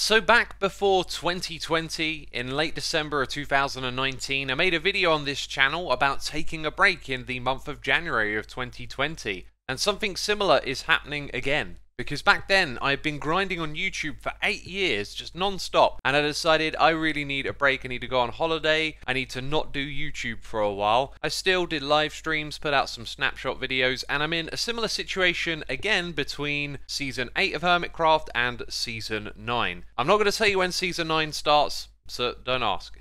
So back before 2020, in late December of 2019, I made a video on this channel about taking a break in the month of January of 2020. And something similar is happening again. Because back then, I had been grinding on YouTube for 8 years, just non-stop, and I decided I really need a break. I need to go on holiday, I need to not do YouTube for a while. I still did live streams, put out some snapshot videos, and I'm in a similar situation again between Season 8 of Hermitcraft and Season 9. I'm not going to tell you when Season 9 starts, so don't ask.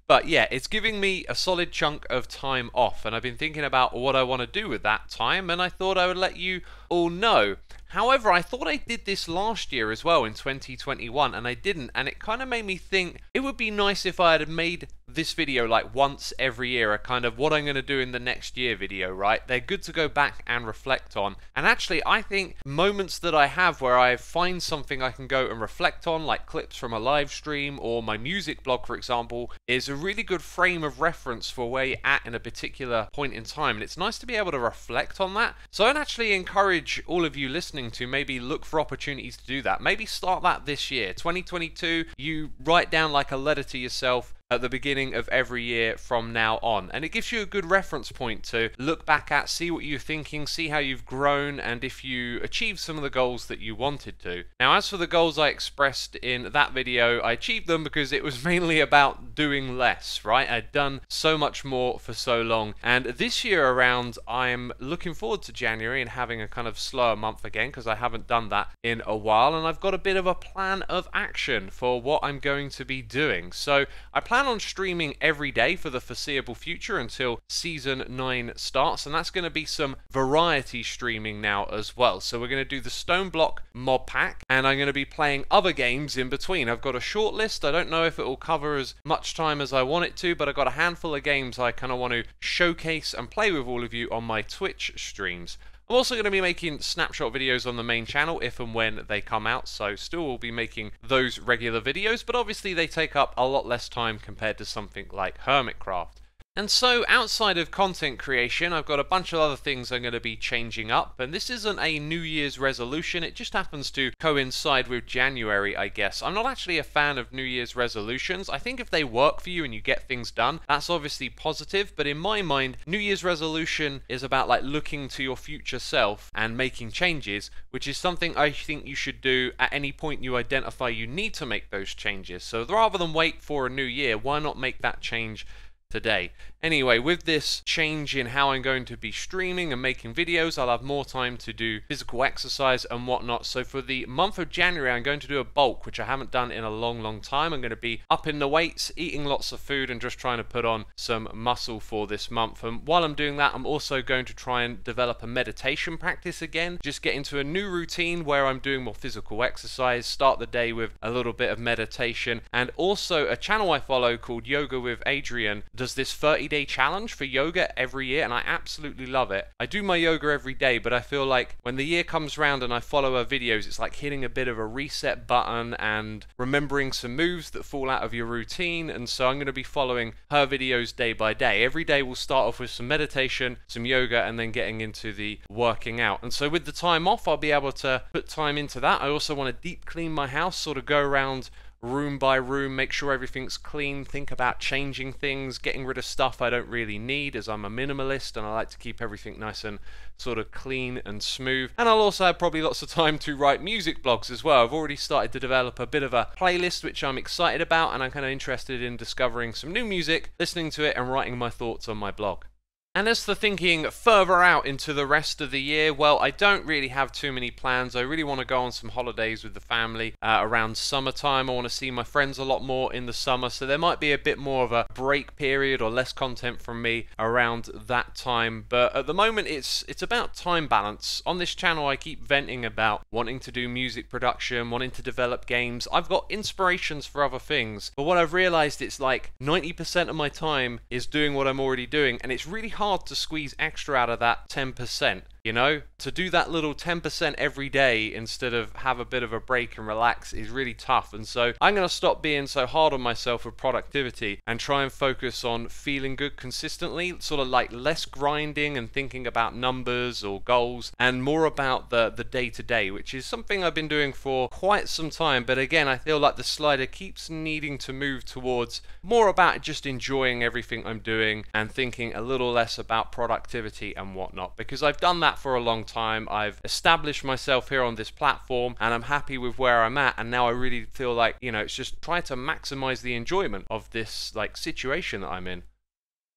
But yeah, it's giving me a solid chunk of time off, and I've been thinking about what I want to do with that time, and I thought I would let you all know. However, I thought I did this last year as well in 2021, and I didn't, and it kind of made me think it would be nice if I had made this video like once every year, a kind of what I'm going to do in the next year video, right? They're good to go back and reflect on. And actually, I think moments that I have where I find something I can go and reflect on, like clips from a live stream or my music blog, for example, is a really good frame of reference for where you're at in a particular point in time. And it's nice to be able to reflect on that. So I'd actually encourage all of you listening to maybe look for opportunities to do that. Maybe start that this year. 2022, you write down like a letter to yourself at the beginning of every year from now on, and it gives you a good reference point to look back at, see what you're thinking, see how you've grown, and if you achieved some of the goals that you wanted to. Now, as for the goals I expressed in that video, I achieved them because it was mainly about doing less, right? I'd done so much more for so long, and this year around I'm looking forward to January and having a kind of slower month again, because I haven't done that in a while, and I've got a bit of a plan of action for what I'm going to be doing. So I plan on streaming every day for the foreseeable future until Season 9 starts, and that's going to be some variety streaming now as well. So we're going to do the Stone Block mod pack, and I'm going to be playing other games in between. I've got a short list. I don't know if it will cover as much time as I want it to, but I've got a handful of games I kind of want to showcase and play with all of you on my Twitch streams. I'm also going to be making snapshot videos on the main channel if and when they come out, so still will be making those regular videos, but obviously they take up a lot less time compared to something like Hermitcraft. And so, outside of content creation, I've got a bunch of other things I'm going to be changing up, and this isn't a New Year's resolution, it just happens to coincide with January, I guess. I'm not actually a fan of New Year's resolutions. I think if they work for you and you get things done, that's obviously positive, but in my mind, New Year's resolution is about like looking to your future self and making changes, which is something I think you should do at any point you identify you need to make those changes. So rather than wait for a new year, why not make that change today? Anyway, with this change in how I'm going to be streaming and making videos, I'll have more time to do physical exercise and whatnot. So for the month of January, I'm going to do a bulk, which I haven't done in a long time. I'm going to be upping the weights, eating lots of food, and just trying to put on some muscle for this month. And while I'm doing that, I'm also going to try and develop a meditation practice again. Just get into a new routine where I'm doing more physical exercise, start the day with a little bit of meditation, and also a channel I follow called Yoga with Adrian does this 30-day challenge for yoga every year, and I absolutely love it. I do my yoga every day, but I feel like when the year comes round and I follow her videos, it's like hitting a bit of a reset button and remembering some moves that fall out of your routine. And so I'm going to be following her videos day by day. Every day we'll start off with some meditation, some yoga, and then getting into the working out. And so with the time off, I'll be able to put time into that. I also want to deep clean my house, sort of go around room by room, make sure everything's clean, think about changing things, getting rid of stuff I don't really need, as I'm a minimalist and I like to keep everything nice and sort of clean and smooth. And I'll also have probably lots of time to write music blogs as well. I've already started to develop a bit of a playlist which I'm excited about, and I'm kind of interested in discovering some new music, listening to it, and writing my thoughts on my blog. And as for thinking further out into the rest of the year, well, I don't really have too many plans. I really want to go on some holidays with the family around summertime. I want to see my friends a lot more in the summer, so there might be a bit more of a break period or less content from me around that time. But at the moment, it's about time balance. On this channel, I keep venting about wanting to do music production, wanting to develop games. I've got inspirations for other things, but what I've realized, it's like 90% of my time is doing what I'm already doing, and it's really hard to squeeze extra out of that 10%. You know, to do that little 10% every day instead of have a bit of a break and relax is really tough. And so I'm going to stop being so hard on myself with productivity and try and focus on feeling good consistently, sort of like less grinding and thinking about numbers or goals and more about the day-to-day, which is something I've been doing for quite some time. But again, I feel like the slider keeps needing to move towards more about just enjoying everything I'm doing and thinking a little less about productivity and whatnot, because I've done that for a long time. I've established myself here on this platform and I'm happy with where I'm at, and now I really feel like, you know, it's just try to maximize the enjoyment of this like situation that I'm in.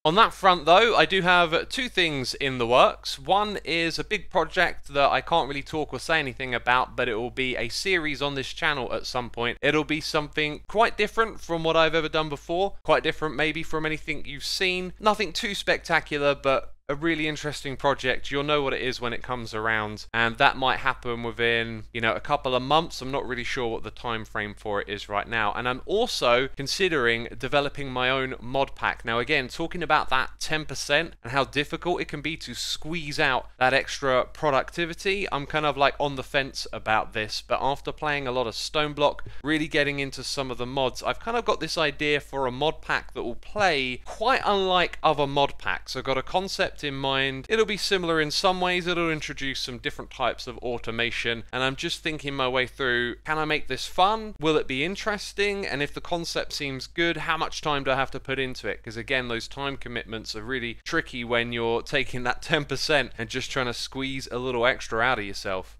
On that front though, I do have two things in the works. One is a big project that I can't really talk or say anything about, but it will be a series on this channel at some point. It'll be something quite different from what I've ever done before, quite different maybe from anything you've seen. Nothing too spectacular, but a really interesting project. You'll know what it is when it comes around, and that might happen within, you know, a couple of months. I'm not really sure what the time frame for it is right now. And I'm also considering developing my own mod pack. Now again, talking about that 10% and how difficult it can be to squeeze out that extra productivity, I'm kind of like on the fence about this, but after playing a lot of Stoneblock, really getting into some of the mods, I've kind of got this idea for a mod pack that will play quite unlike other mod packs. I've got a concept in mind. It'll be similar in some ways. It'll introduce some different types of automation, and I'm just thinking my way through, can I make this fun? Will it be interesting? And if the concept seems good, how much time do I have to put into it? Because again, those time commitments are really tricky when you're taking that 10% and just trying to squeeze a little extra out of yourself.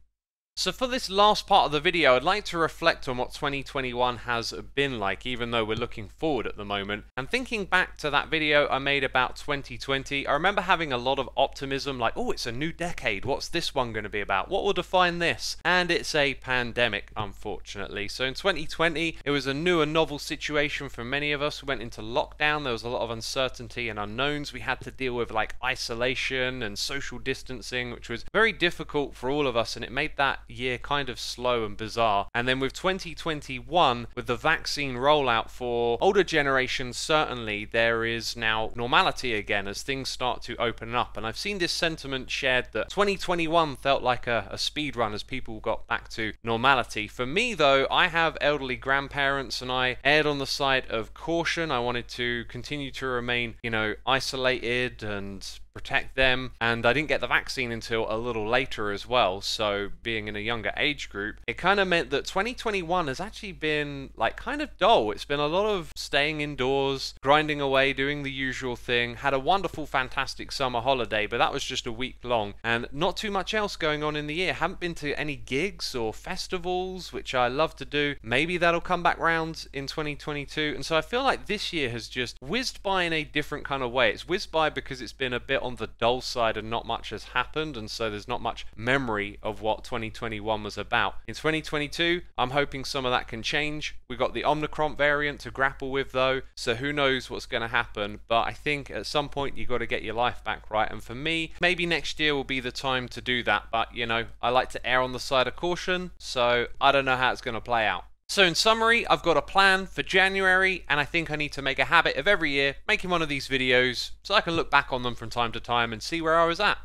So for this last part of the video, I'd like to reflect on what 2021 has been like, even though we're looking forward at the moment. And thinking back to that video I made about 2020, I remember having a lot of optimism, like, oh, it's a new decade. What's this one going to be about? What will define this? And it's a pandemic, unfortunately. So in 2020, it was a new and novel situation for many of us. We went into lockdown. There was a lot of uncertainty and unknowns. We had to deal with like isolation and social distancing, which was very difficult for all of us, and it made that year kind of slow and bizarre. And then with 2021, with the vaccine rollout for older generations, certainly there is now normality again as things start to open up. And I've seen this sentiment shared that 2021 felt like a speed run as people got back to normality. For me though, I have elderly grandparents and I erred on the side of caution. I wanted to continue to remain, you know, isolated and protect them, and I didn't get the vaccine until a little later as well. So being in a younger age group, it kind of meant that 2021 has actually been like kind of dull. It's been a lot of staying indoors, grinding away, doing the usual thing. Had a wonderful, fantastic summer holiday, but that was just a week long and not too much else going on in the year. Haven't been to any gigs or festivals, which I love to do. Maybe that'll come back round in 2022. And so I feel like this year has just whizzed by in a different kind of way. It's whizzed by because it's been a bit on the dull side and not much has happened, and so there's not much memory of what 2021 was about. In 2022, I'm hoping some of that can change. We've got the Omicron variant to grapple with though, so who knows what's going to happen, but I think at some point you've got to get your life back, right? And for me, maybe next year will be the time to do that, but you know, I like to err on the side of caution, so I don't know how it's going to play out. So in summary, I've got a plan for January, and I think I need to make a habit of every year making one of these videos so I can look back on them from time to time and see where I was at.